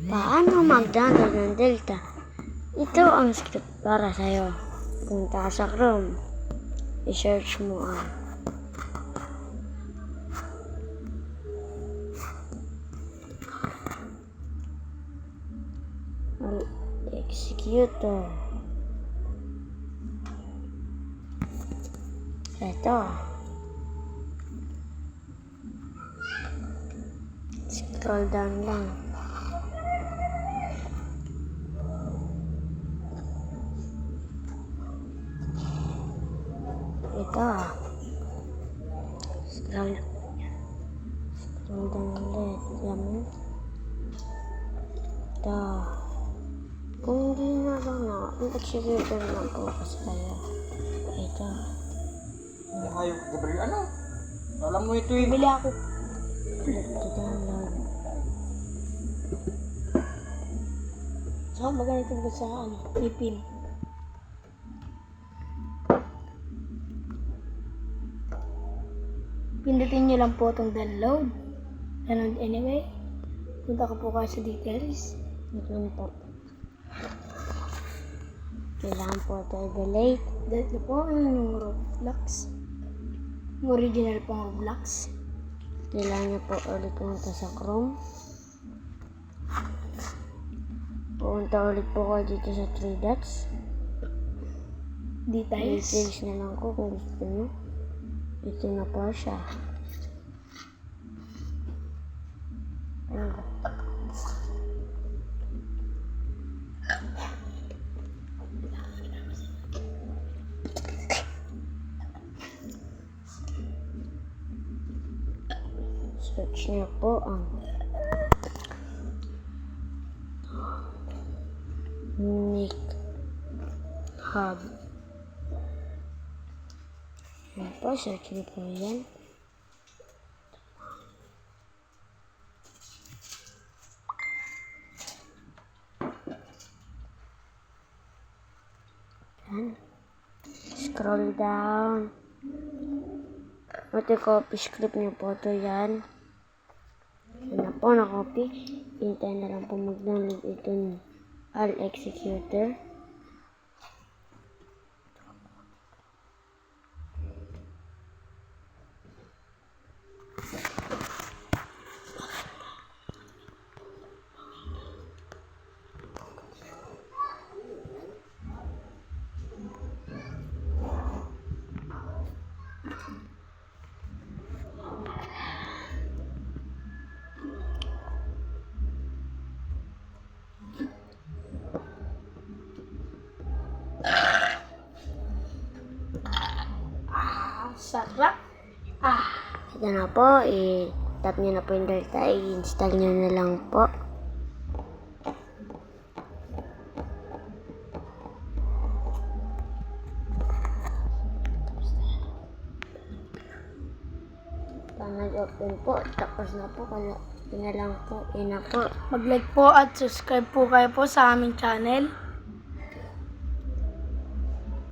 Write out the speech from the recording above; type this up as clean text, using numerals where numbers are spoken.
Paano mag-download ng Delta? Ito ang script para sa'yo. Punta ka sa Chrome. I-search mo ang executor. Ito. Scroll down lang. Ito. Scroll down ulit. Yan. Ito. Kung hindi na lang na, executor na po kasi kaya. Ito. Ayaw, Gabriel, ano? Alam mo ito eh. Bili ako. Ito download. Saka maganito ko sa ipin. Pindutin nyo lang po itong download. Download anyway. Punta ka po kayo sa details. Ito po. Kailangan po ito i-delete. Dito po yung Roblox. Yung original pong Roblox. Kailangan nyo po ulit pumunta sa Chrome. Pumunta ulit po kayo dito sa 3 dots. Details. Details na lang ko kung gusto nyo. Ito na po siya. Search niyo po ang Nick Hub. Yan po, search niyo po yan. Yan. Scroll down. Copy script niyo po ito yan. Yan na po, na-copy. Hintay na lang po mag-download itong all executor. Sarap. Ito na po, i-tap nyo na po yung Delta, i-install nyo na lang po. Nag-open po, tapos na po, kaya na lang po, ina po. Mag-like po at subscribe po kayo po sa aming channel.